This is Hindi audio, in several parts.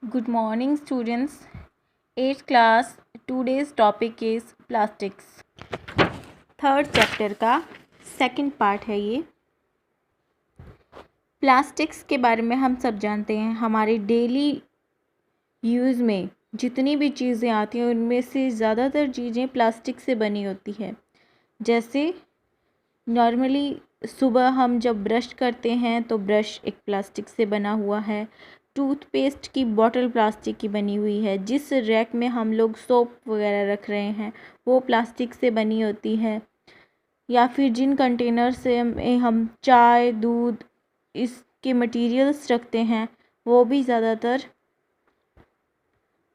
Good morning, students. 8th class. Today's topic is plastics. Third chapter का सेकंड पार्ट है ये। प्लास्टिक्स के बारे में हम सब जानते हैं। हमारे डेली यूज़ में जितनी भी चीज़ें आती हैं उनमें से ज़्यादातर चीज़ें प्लास्टिक से बनी होती है। जैसे नॉर्मली सुबह हम जब ब्रश करते हैं तो ब्रश एक प्लास्टिक से बना हुआ है। टूथपेस्ट की बॉटल प्लास्टिक की बनी हुई है। जिस रैक में हम लोग सोप वगैरह रख रहे हैं वो प्लास्टिक से बनी होती है। या फिर जिन कंटेनर से हम चाय दूध इसके मटेरियल्स रखते हैं वो भी ज़्यादातर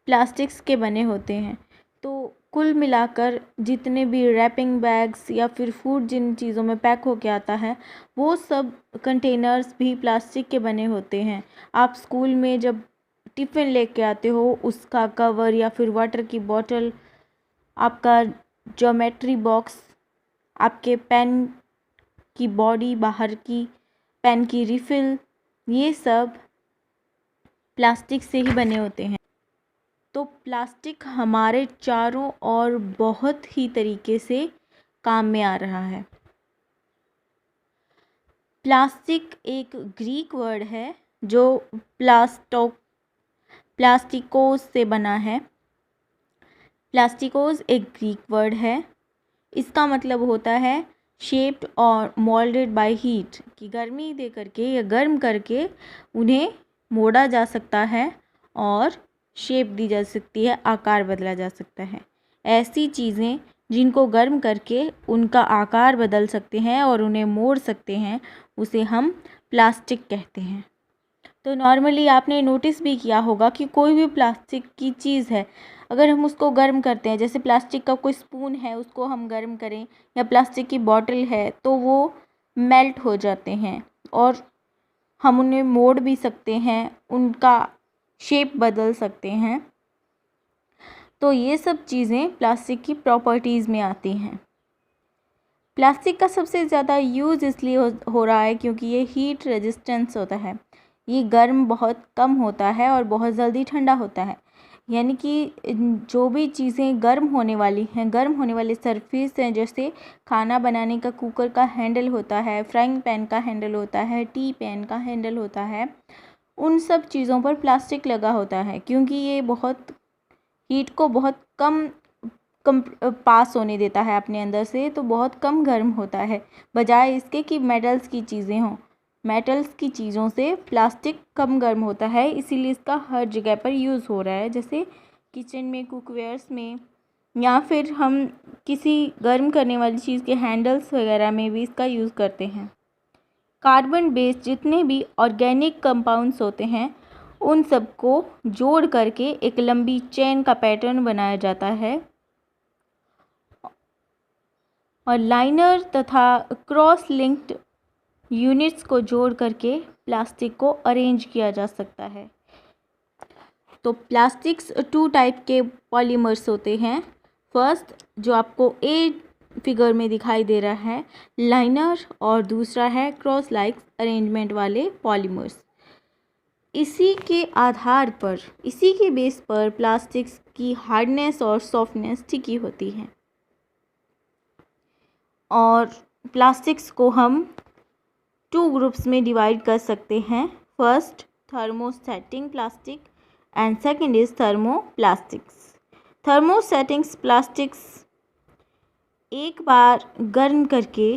प्लास्टिक्स के बने होते हैं। तो कुल मिलाकर जितने भी रैपिंग बैग्स या फिर फूड जिन चीज़ों में पैक होके आता है वो सब कंटेनर्स भी प्लास्टिक के बने होते हैं। आप स्कूल में जब टिफ़िन लेके आते हो उसका कवर या फिर वाटर की बॉटल, आपका ज्योमेट्री बॉक्स, आपके पेन की बॉडी बाहर की, पेन की रिफ़िल, ये सब प्लास्टिक से ही बने होते हैं। तो प्लास्टिक हमारे चारों ओर बहुत ही तरीके से काम में आ रहा है। प्लास्टिक एक ग्रीक वर्ड है जो प्लास्टिकोस से बना है। प्लास्टिकोस एक ग्रीक वर्ड है। इसका मतलब होता है शेप्ड और मोल्डेड बाय हीट, कि गर्मी दे करके या गर्म करके उन्हें मोड़ा जा सकता है और शेप दी जा सकती है, आकार बदला जा सकता है। ऐसी चीज़ें जिनको गर्म करके उनका आकार बदल सकते हैं और उन्हें मोड़ सकते हैं उसे हम प्लास्टिक कहते हैं। तो नॉर्मली आपने नोटिस भी किया होगा कि कोई भी प्लास्टिक की चीज़ है, अगर हम उसको गर्म करते हैं, जैसे प्लास्टिक का कोई स्पून है उसको हम गर्म करें या प्लास्टिक की बॉटल है तो वो मेल्ट हो जाते हैं और हम उन्हें मोड़ भी सकते हैं, उनका शेप बदल सकते हैं। तो ये सब चीज़ें प्लास्टिक की प्रॉपर्टीज़ में आती हैं। प्लास्टिक का सबसे ज़्यादा यूज़ इसलिए हो रहा है क्योंकि ये हीट रेजिस्टेंस होता है। ये गर्म बहुत कम होता है और बहुत जल्दी ठंडा होता है। यानी कि जो भी चीज़ें गर्म होने वाली हैं, गर्म होने वाले सरफेस हैं, जैसे खाना बनाने का कुकर का हैंडल होता है, फ्राइंग पैन का हैंडल होता है, टी पैन का हैंडल होता है, उन सब चीज़ों पर प्लास्टिक लगा होता है क्योंकि ये बहुत हीट को बहुत कम पास होने देता है अपने अंदर से, तो बहुत कम गर्म होता है, बजाय इसके कि मेटल्स की चीज़ें हों। मेटल्स की चीज़ों से प्लास्टिक कम गर्म होता है, इसीलिए इसका हर जगह पर यूज़ हो रहा है, जैसे किचन में, कुकवेयर्स में, या फिर हम किसी गर्म करने वाली चीज़ के हैंडल्स वगैरह में भी इसका यूज़ करते हैं। कार्बन बेस्ड जितने भी ऑर्गेनिक कंपाउंड्स होते हैं उन सबको जोड़ करके एक लंबी चेन का पैटर्न बनाया जाता है और लाइनर तथा क्रॉस लिंक्ड यूनिट्स को जोड़ करके प्लास्टिक को अरेंज किया जा सकता है। तो प्लास्टिक्स 2 टाइप के पॉलीमर्स होते हैं। फर्स्ट जो आपको ए फिगर में दिखाई दे रहा है लाइनर, और दूसरा है क्रॉस लाइक अरेंजमेंट वाले पॉलीमर्स। इसी के आधार पर, इसी के बेस पर प्लास्टिक्स की हार्डनेस और सॉफ्टनेस टिकी होती है। और प्लास्टिक्स को हम 2 ग्रुप्स में डिवाइड कर सकते हैं। First thermostatic plastic and second is thermoplastics. Thermostatic plastics एक बार गर्म करके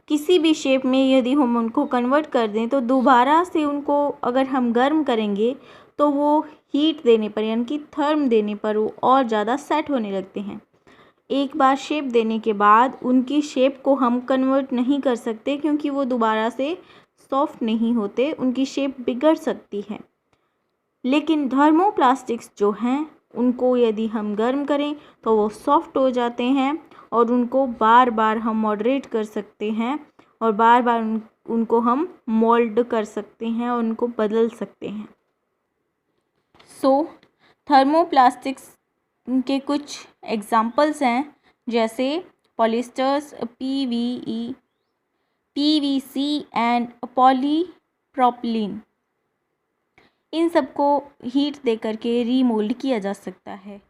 किसी भी शेप में यदि हम उनको कन्वर्ट कर दें तो दोबारा से उनको अगर हम गर्म करेंगे तो वो हीट देने पर, यानी कि थर्म देने पर, वो और ज़्यादा सेट होने लगते हैं। एक बार शेप देने के बाद उनकी शेप को हम कन्वर्ट नहीं कर सकते क्योंकि वो दोबारा से सॉफ्ट नहीं होते, उनकी शेप बिगड़ सकती है। लेकिन थर्मोप्लास्टिक्स जो हैं उनको यदि हम गर्म करें तो वो सॉफ्ट हो जाते हैं और उनको बार बार हम मॉडरेट कर सकते हैं और बार बार उनको हम मोल्ड कर सकते हैं और उनको बदल सकते हैं। थर्मोप्लास्टिक्स के कुछ एग्जाम्पल्स हैं, जैसे पॉलिस्टर्स, पीवीसी एंड पॉलीप्रोपिलीन। इन सबको हीट दे करके रीमोल्ड किया जा सकता है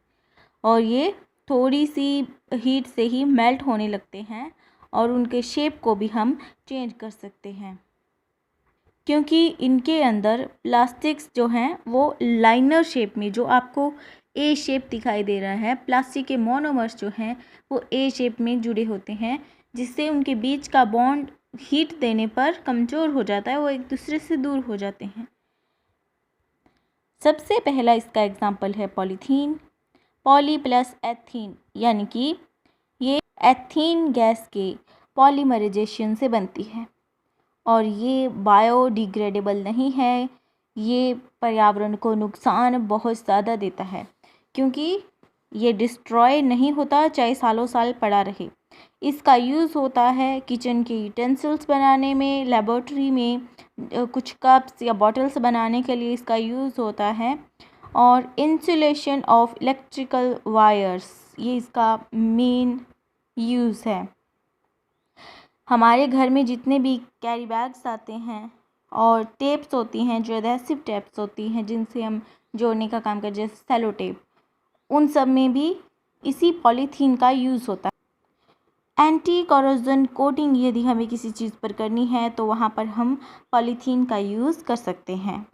और ये थोड़ी सी हीट से ही मेल्ट होने लगते हैं और उनके शेप को भी हम चेंज कर सकते हैं, क्योंकि इनके अंदर प्लास्टिक्स जो हैं वो लाइनर शेप में, जो आपको ए शेप दिखाई दे रहा है, प्लास्टिक के मोनोमर्स जो हैं वो ए शेप में जुड़े होते हैं, जिससे उनके बीच का बॉन्ड हीट देने पर कमज़ोर हो जाता है, वो एक दूसरे से दूर हो जाते हैं। सबसे पहला इसका एग्जाम्पल है पॉलीथीन। पॉली प्लस एथीन, यानी कि ये एथीन गैस के पॉलीमराइजेशन से बनती है और ये बायोडिग्रेडेबल नहीं है। ये पर्यावरण को नुकसान बहुत ज़्यादा देता है, क्योंकि ये डिस्ट्रॉय नहीं होता, चाहे सालों साल पड़ा रहे। इसका यूज़ होता है किचन के यूटेंसिल्स बनाने में, लेबोरेटरी में कुछ कप्स या बॉटल्स बनाने के लिए इसका यूज़ होता है, और इंसुलेशन ऑफ इलेक्ट्रिकल वायर्स, ये इसका मेन यूज़ है। हमारे घर में जितने भी कैरी बैग्स आते हैं और टेप्स होती हैं, जो एडहेसिव टेप्स होती हैं जिनसे हम जोड़ने का काम करते हैं, जैसे सेलो टेप, उन सब में भी इसी पॉलीथीन का यूज़ होता है। एंटी कॉरोजन कोटिंग यदि हमें किसी चीज़ पर करनी है तो वहाँ पर हम पॉलीथीन का यूज़ कर सकते हैं।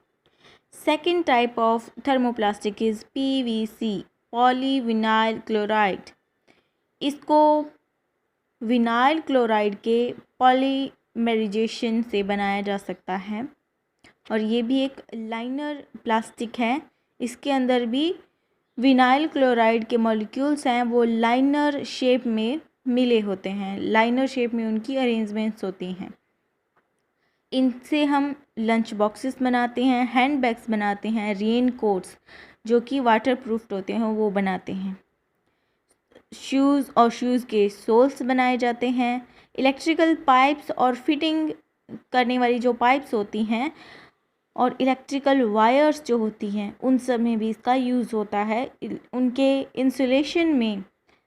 Second type of thermoplastic is PVC, polyvinyl chloride. इसको विनाइल क्लोराइड के पॉलीमराइजेशन से बनाया जा सकता है और ये भी एक लाइनर प्लास्टिक है। इसके अंदर भी विनाइल क्लोराइड के मॉलिक्यूल्स हैं, वो लाइनर शेप में मिले होते हैं, लाइनर शेप में उनकी अरेंजमेंट्स होती हैं। इनसे हम लंच बॉक्सेस बनाते हैं, हैंड बैग्स बनाते हैं, रेन कोट्स जो कि वाटर प्रूफ होते हैं वो बनाते हैं, शूज़ और शूज़ के सोल्स बनाए जाते हैं, इलेक्ट्रिकल पाइप्स और फिटिंग करने वाली जो पाइप्स होती हैं और इलेक्ट्रिकल वायर्स जो होती हैं उन सब में भी इसका यूज़ होता है। उनके इंसुलेशन में,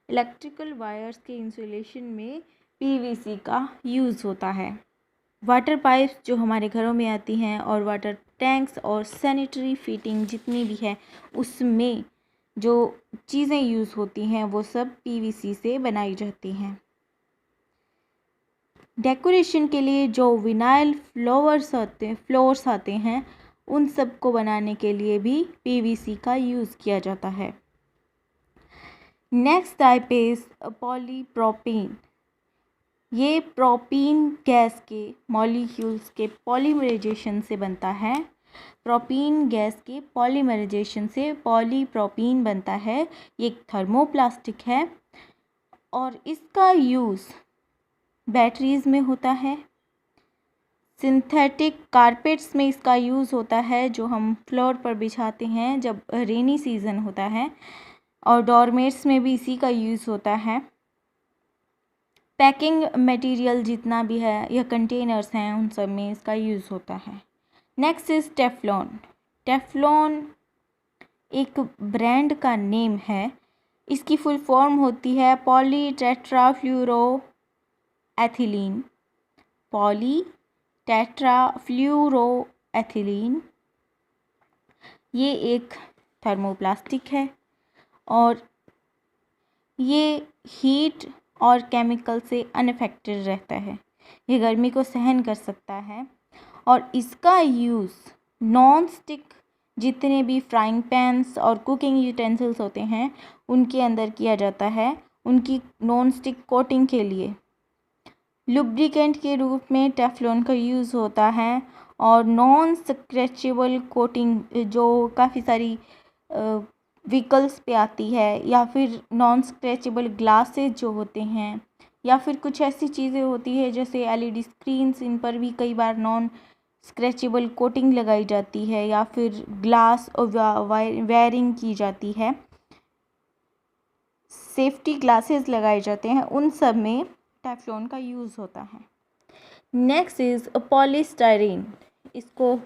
इलेक्ट्रिकल वायर्स के इंसुलेशन में PVC का यूज़ होता है। वाटर पाइप्स जो हमारे घरों में आती हैं और वाटर टैंक्स और सैनिटरी फिटिंग जितनी भी है उसमें जो चीज़ें यूज़ होती हैं वो सब PVC से बनाई जाती हैं। डेकोरेशन के लिए जो विनाइल फ्लोर्स आते हैं उन सब को बनाने के लिए भी PVC का यूज़ किया जाता है। Next type is polypropene. ये प्रोपीन गैस के मॉलिक्यूल्स के पॉलीमराइजेशन से बनता है। प्रोपीन गैस के पॉलीमराइजेशन से पॉलीप्रोपीन बनता है। ये एक थर्मोप्लास्टिक है और इसका यूज़ बैटरीज़ में होता है, सिंथेटिक कारपेट्स में इसका यूज़ होता है जो हम फ्लोर पर बिछाते हैं जब रेनी सीज़न होता है, और डोरमेट्स में भी इसी का यूज़ होता है। पैकिंग मटेरियल जितना भी है या कंटेनर्स हैं उन सब में इसका यूज़ होता है। Next is Teflon. टेफ्लॉन एक ब्रांड का नेम है। इसकी फुल फॉर्म होती है पॉलीटेट्राफ्लूरोएथिलीन। पॉलीटेट्राफ्लूरोएथिलीन ये एक थर्मोप्लास्टिक है और ये हीट और केमिकल से अनअफेक्टेड रहता है। ये गर्मी को सहन कर सकता है और इसका यूज़ नॉन स्टिक जितने भी फ्राइंग पैन्स और कुकिंग यूटेंसिल्स होते हैं उनके अंदर किया जाता है, उनकी नॉन स्टिक कोटिंग के लिए। लुब्रिकेंट के रूप में टेफ्लॉन का यूज़ होता है और नॉन स्क्रैचेबल कोटिंग जो काफ़ी सारी व्हीकल्स पे आती है, या फिर नॉन स्क्रैचेबल ग्लासेस जो होते हैं, या फिर कुछ ऐसी चीज़ें होती है जैसे LED स्क्रीन्स, इन पर भी कई बार नॉन स्क्रैचेबल कोटिंग लगाई जाती है या फिर ग्लास वायरिंग की जाती है, सेफ्टी ग्लासेस लगाए जाते हैं, उन सब में टेफ्लॉन का यूज़ होता है। Next is polystyrene. इसको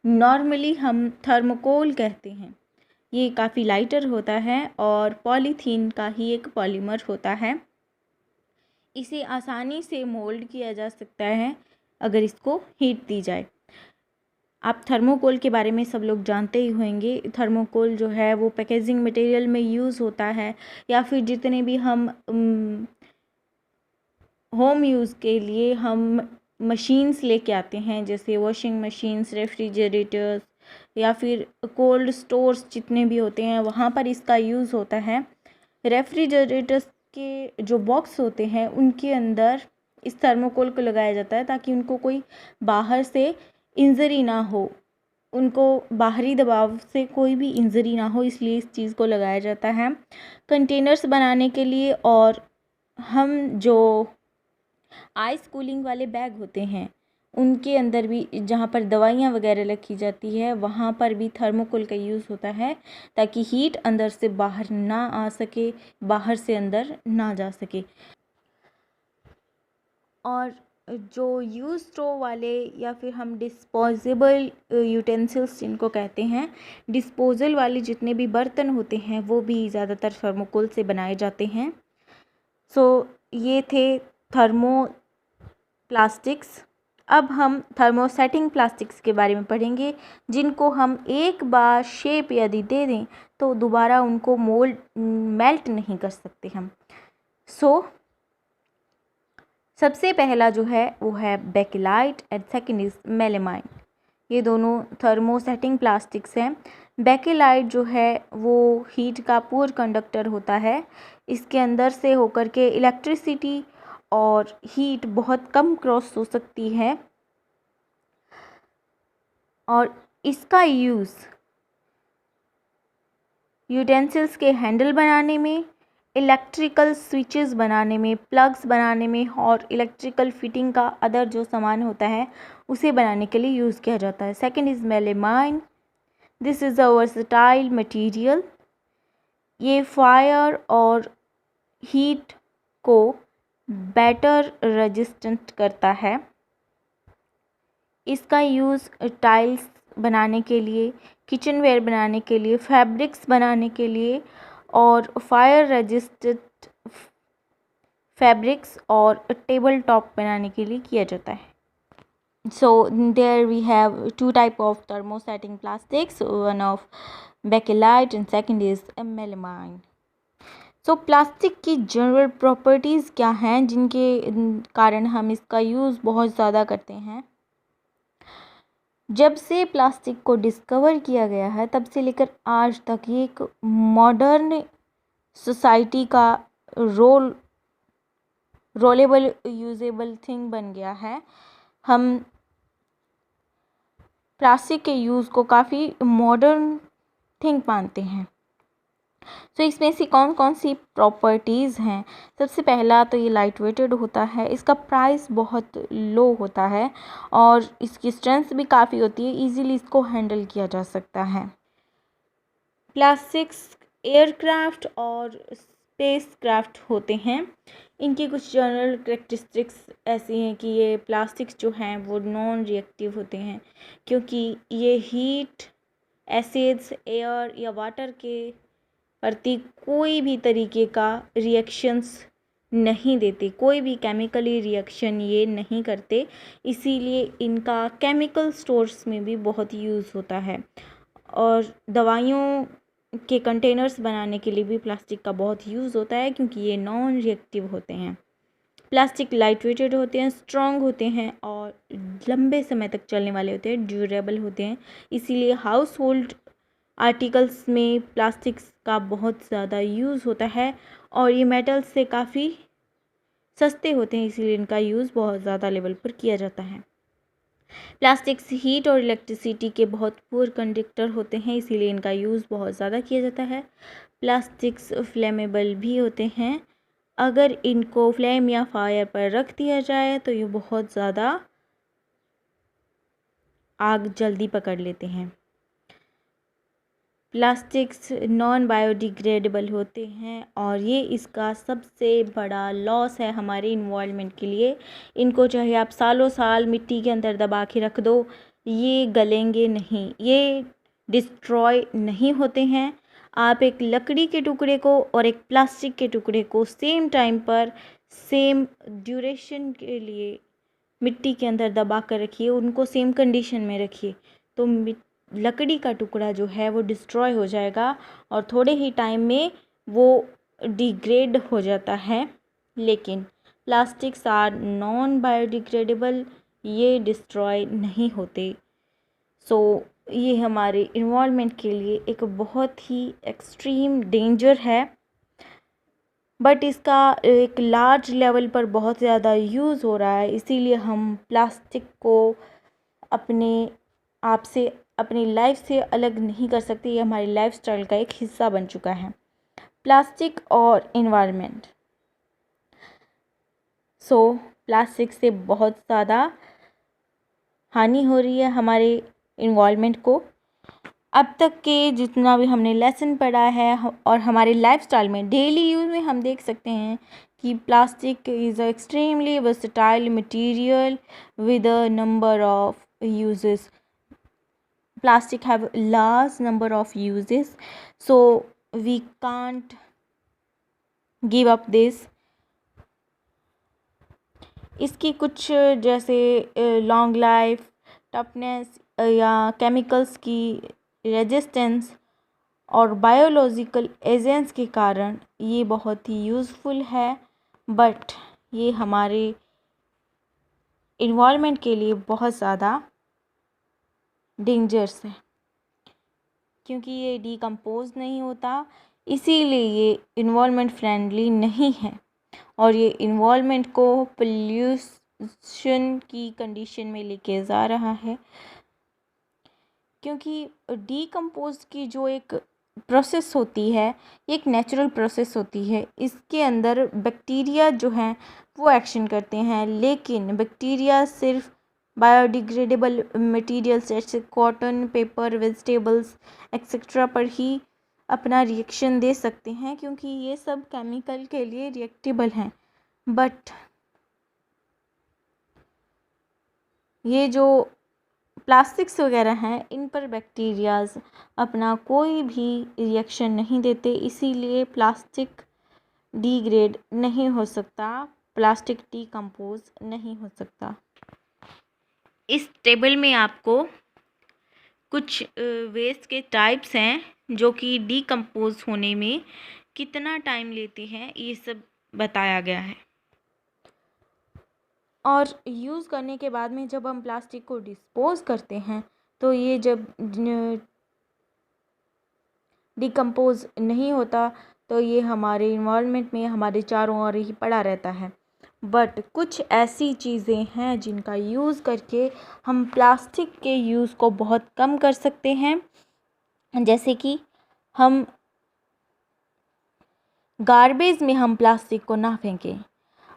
नॉर्मली हम थर्मोकोल कहते हैं। ये काफ़ी लाइटर होता है और पॉलीथीन का ही एक पॉलीमर होता है। इसे आसानी से मोल्ड किया जा सकता है अगर इसको हीट दी जाए। आप थर्मोकोल के बारे में सब लोग जानते ही होंगे। थर्मोकोल जो है वो पैकेजिंग मटेरियल में यूज़ होता है, या फिर जितने भी हम होम यूज़ के लिए हम मशीन्स लेके आते हैं, जैसे वॉशिंग मशीन्स, रेफ्रिजरेटर्स या फिर कोल्ड स्टोर्स जितने भी होते हैं, वहाँ पर इसका यूज़ होता है। रेफ्रिजरेटर्स के जो बॉक्स होते हैं उनके अंदर इस थर्मोकोल को लगाया जाता है ताकि उनको कोई बाहर से इंजरी ना हो, उनको बाहरी दबाव से कोई भी इंजरी ना हो, इसलिए इस चीज़ को लगाया जाता है। कंटेनर्स बनाने के लिए, और हम जो आइस कूलिंग वाले बैग होते हैं उनके अंदर भी, जहाँ पर दवाइयाँ वगैरह रखी जाती है, वहाँ पर भी थर्मोकोल का यूज़ होता है ताकि हीट अंदर से बाहर ना आ सके, बाहर से अंदर ना जा सके। और जो यूज़ स्टोव वाले या फिर हम डिस्पोजेबल यूटेंसिल्स जिनको कहते हैं, डिस्पोजल वाले जितने भी बर्तन होते हैं वो भी ज़्यादातर थर्मोकोल से बनाए जाते हैं। ये थे थर्मो प्लास्टिक्स। अब हम थर्मोसेटिंग प्लास्टिक्स के बारे में पढ़ेंगे, जिनको हम एक बार शेप यदि दे दें तो दोबारा उनको मेल्ट नहीं कर सकते हम। सबसे पहला जो है वो है bakelite and second is melamine. ये दोनों थर्मोसेटिंग प्लास्टिक्स हैं। बेकेलाइट जो है वो हीट का पुअर कंडक्टर होता है। इसके अंदर से होकर के इलेक्ट्रिसिटी और हीट बहुत कम क्रॉस हो सकती है, और इसका यूज़ यूटेंसिल्स के हैंडल बनाने में, इलेक्ट्रिकल स्विचेस बनाने में, प्लग्स बनाने में, और इलेक्ट्रिकल फिटिंग का अदर जो सामान होता है उसे बनाने के लिए यूज़ किया जाता है। Second is melamine. This is a versatile material. ये फायर और हीट को बेटर रेजिस्टेंट करता है। इसका यूज़ टाइल्स बनाने के लिए, किचनवेयर बनाने के लिए, फैब्रिक्स बनाने के लिए, और फायर रेजिस्टेंट फैब्रिक्स और टेबल टॉप बनाने के लिए किया जाता है। So there we have two type of thermosetting plastics, one of bakelite and second is melamine. So plastic की जनरल प्रॉपर्टीज़ क्या हैं जिनके कारण हम इसका यूज़ बहुत ज़्यादा करते हैं। जब से प्लास्टिक को डिस्कवर किया गया है तब से लेकर आज तक ये एक मॉडर्न सोसाइटी का रोलेबल यूजेबल थिंग बन गया है। हम प्लास्टिक के यूज़ को काफ़ी मॉडर्न थिंग मानते हैं। इसमें से कौन कौन सी प्रॉपर्टीज़ हैं। सबसे पहला तो ये लाइट वेटेड होता है, इसका प्राइस बहुत लो होता है और इसकी स्ट्रेंथ भी काफ़ी होती है, इजीली इसको हैंडल किया जा सकता है। प्लास्टिक्स एयरक्राफ्ट और स्पेस क्राफ्ट होते हैं। इनकी कुछ जनरल करैक्टरिस्टिक्स ऐसी हैं कि ये प्लास्टिक्स जो हैं वो नॉन रिएक्टिव होते हैं, क्योंकि ये हीट, एसिड्स, एयर या वाटर के प्रति कोई भी तरीके का रिएक्शंस नहीं देते, कोई भी केमिकली रिएक्शन ये नहीं करते, इसीलिए इनका केमिकल स्टोर्स में भी बहुत यूज़ होता है। और दवाइयों के कंटेनर्स बनाने के लिए भी प्लास्टिक का बहुत यूज़ होता है, क्योंकि ये नॉन रिएक्टिव होते हैं। प्लास्टिक लाइट वेटेड होते हैं, स्ट्रॉन्ग होते हैं और लंबे समय तक चलने वाले होते हैं, ड्यूरेबल होते हैं। इसीलिए हाउस होल्ड आर्टिकल्स में प्लास्टिक्स का बहुत ज़्यादा यूज़ होता है, और ये मेटल्स से काफ़ी सस्ते होते हैं, इसीलिए इनका यूज़ बहुत ज़्यादा लेवल पर किया जाता है। प्लास्टिक्स हीट और इलेक्ट्रिसिटी के बहुत पुअर कंडक्टर होते हैं, इसीलिए इनका यूज़ बहुत ज़्यादा किया जाता है। प्लास्टिक्स फ्लेमेबल भी होते हैं, अगर इनको फ्लेम या फायर पर रख दिया जाए तो ये बहुत ज़्यादा आग जल्दी पकड़ लेते हैं। प्लास्टिक्स नॉन बायोडिग्रेडेबल होते हैं और ये इसका सबसे बड़ा लॉस है हमारे इन्वायरमेंट के लिए। इनको चाहे आप सालों साल मिट्टी के अंदर दबा के रख दो, ये गलेंगे नहीं, ये डिस्ट्रॉय नहीं होते हैं। आप एक लकड़ी के टुकड़े को और एक प्लास्टिक के टुकड़े को सेम टाइम पर सेम ड्यूरेशन के लिए मिट्टी के अंदर दबा कर रखिए, उनको सेम कंडीशन में रखिए, तो लकड़ी का टुकड़ा जो है वो डिस्ट्रॉय हो जाएगा और थोड़े ही टाइम में वो डिग्रेड हो जाता है। लेकिन प्लास्टिक्स आर नॉन बायोडिग्रेडेबल, ये डिस्ट्रॉय नहीं होते। सो ये हमारे इन्वायरमेंट के लिए एक बहुत ही एक्सट्रीम डेंजर है, बट इसका एक लार्ज लेवल पर बहुत ज़्यादा यूज़ हो रहा है, इसीलिए हम प्लास्टिक को अपने आप से, अपनी लाइफ से अलग नहीं कर सकते। ये हमारी लाइफस्टाइल का एक हिस्सा बन चुका है। प्लास्टिक और इन्वायरमेंट। प्लास्टिक से बहुत ज़्यादा हानि हो रही है हमारे इन्वायरमेंट को। अब तक के जितना भी हमने लेसन पढ़ा है और हमारे लाइफस्टाइल में डेली यूज़ में हम देख सकते हैं कि plastic is a extremely versatile material with a number of uses. Plastic have large number of uses, so we can't give up this. इसकी कुछ जैसे लॉन्ग लाइफ, टफनेस या केमिकल्स की रेजिस्टेंस और बायोलॉजिकल एजेंट्स के कारण ये बहुत ही यूज़फुल है, बट ये हमारे इन्वायरमेंट के लिए बहुत ज़्यादा डेंजरस है, क्योंकि ये डिकम्पोज नहीं होता, इसीलिए ये इन्वायरमेंट फ्रेंडली नहीं है और ये इन्वायरमेंट को पोल्यूशन की कंडीशन में लेके जा रहा है। क्योंकि डिकम्पोज की जो एक प्रोसेस होती है, ये एक नेचुरल प्रोसेस होती है। इसके अंदर बैक्टीरिया जो हैं वो एक्शन करते हैं, लेकिन बैक्टीरिया सिर्फ बायोडिग्रेडेबल मटेरियल्स जैसे कॉटन, पेपर, वेजिटेबल्स एक्सेट्रा पर ही अपना रिएक्शन दे सकते हैं, क्योंकि ये सब केमिकल के लिए रिएक्टेबल हैं। बट ये जो प्लास्टिक्स वगैरह हैं, इन पर बैक्टीरियाज अपना कोई भी रिएक्शन नहीं देते, इसीलिए प्लास्टिक डिग्रेड नहीं हो सकता, प्लास्टिक डिकम्पोज नहीं हो सकता। इस टेबल में आपको कुछ वेस्ट के टाइप्स हैं जो कि डिकम्पोज होने में कितना टाइम लेते हैं, ये सब बताया गया है। और यूज़ करने के बाद में जब हम प्लास्टिक को डिस्पोज करते हैं तो ये जब डिकम्पोज नहीं होता तो ये हमारे इन्वायरमेंट में हमारे चारों ओर ही पड़ा रहता है। बट कुछ ऐसी चीज़ें हैं जिनका यूज़ करके हम प्लास्टिक के यूज़ को बहुत कम कर सकते हैं, जैसे कि हम गार्बेज में हम प्लास्टिक को ना फेंकें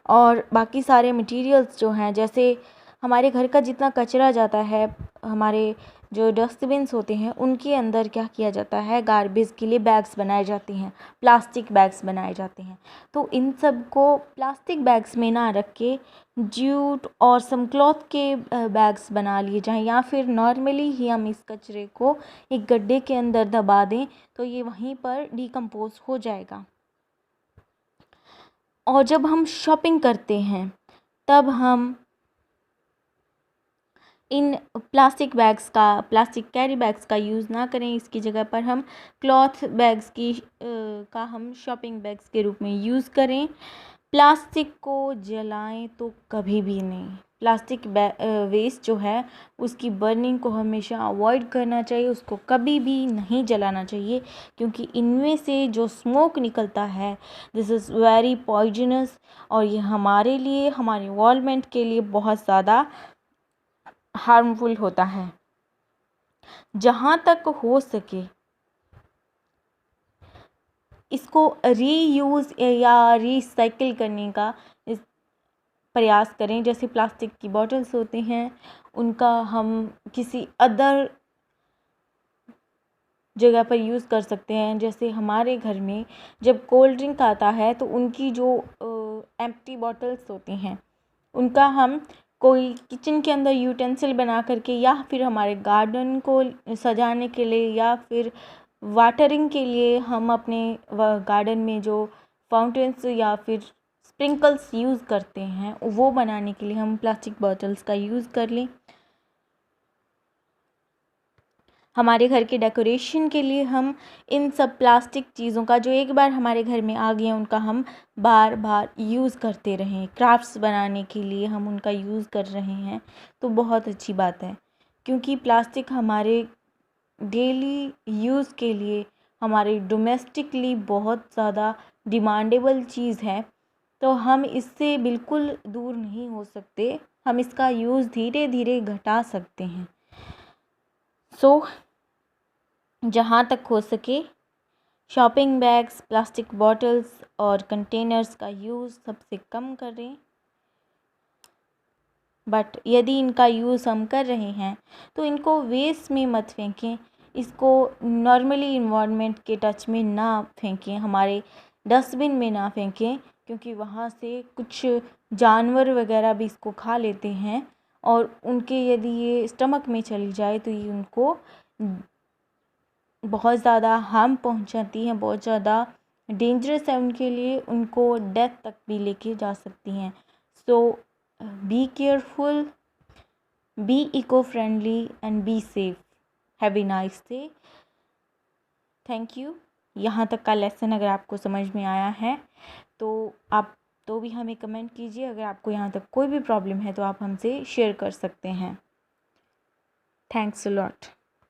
और बाकी सारे मटेरियल्स जो हैं, जैसे हमारे घर का जितना कचरा जाता है, हमारे जो डस्टबिन्स होते हैं उनके अंदर क्या किया जाता है, गार्बेज के लिए बैग्स बनाए जाते हैं, प्लास्टिक बैग्स बनाए जाते हैं। तो इन सब को प्लास्टिक बैग्स में ना रख के जूट और सम क्लॉथ के बैग्स बना लिए जाएं, या फिर नॉर्मली ही हम इस कचरे को एक गड्ढे के अंदर दबा दें तो ये वहीं पर डिकम्पोज हो जाएगा। और जब हम शॉपिंग करते हैं तब हम इन प्लास्टिक बैग्स का, प्लास्टिक कैरी बैग्स का यूज़ ना करें, इसकी जगह पर हम क्लॉथ बैग्स का हम शॉपिंग बैग्स के रूप में यूज़ करें। प्लास्टिक को जलाएं तो कभी भी नहीं। प्लास्टिक वेस्ट जो है उसकी बर्निंग को हमेशा अवॉइड करना चाहिए, उसको कभी भी नहीं जलाना चाहिए, क्योंकि इनमें से जो स्मोक निकलता है दिस इज़ वेरी पॉइजनस और ये हमारे लिए, हमारे इन्वायरमेंट के लिए बहुत ज़्यादा हार्मफुल होता है। जहाँ तक हो सके इसको रीयूज़ या रिसाइकिल करने का प्रयास करें। जैसे प्लास्टिक की बॉटल्स होती हैं उनका हम किसी अदर जगह पर यूज़ कर सकते हैं। जैसे हमारे घर में जब कोल्ड ड्रिंक आता है तो उनकी जो एम्प्टी बॉटल्स होती हैं उनका हम कोई किचन के अंदर यूटेंसिल बना करके, या फिर हमारे गार्डन को सजाने के लिए, या फिर वाटरिंग के लिए हम अपने गार्डन में जो फाउंटेन्स या फिर स्प्रिंकल्स यूज़ करते हैं वो बनाने के लिए हम प्लास्टिक बॉटल्स का यूज़ कर लें। हमारे घर के डेकोरेशन के लिए हम इन सब प्लास्टिक चीज़ों का जो एक बार हमारे घर में आ गए उनका हम बार बार यूज़ करते रहें, क्राफ्ट्स बनाने के लिए हम उनका यूज़ कर रहे हैं, तो बहुत अच्छी बात है। क्योंकि प्लास्टिक हमारे डेली यूज़ के लिए, हमारे डोमेस्टिकली बहुत ज़्यादा डिमांडेबल चीज़ है, तो हम इससे बिल्कुल दूर नहीं हो सकते। हम इसका यूज़ धीरे धीरे घटा सकते हैं। जहाँ तक हो सके शॉपिंग बैग्स, प्लास्टिक बॉटल्स और कंटेनर्स का यूज़ सबसे कम करें। बट यदि इनका यूज़ हम कर रहे हैं तो इनको वेस्ट में मत फेंकें, इसको नॉर्मली इन्वायरमेंट के टच में ना फेंकें, हमारे डस्टबिन में ना फेंकें, क्योंकि वहाँ से कुछ जानवर वगैरह भी इसको खा लेते हैं और उनके यदि ये स्टमक में चली जाए तो ये उनको बहुत ज़्यादा हार्म पहुंचाती हैं, बहुत ज़्यादा डेंजरस है उनके लिए, उनको डेथ तक भी लेके जा सकती हैं। So be careful, be eco friendly and be safe. Have a nice day. Thank you. यहाँ तक का लेसन अगर आपको समझ में आया है तो आप तो भी हमें कमेंट कीजिए। अगर आपको यहाँ तक कोई भी प्रॉब्लम है तो आप हमसे शेयर कर सकते हैं। Thanks a lot.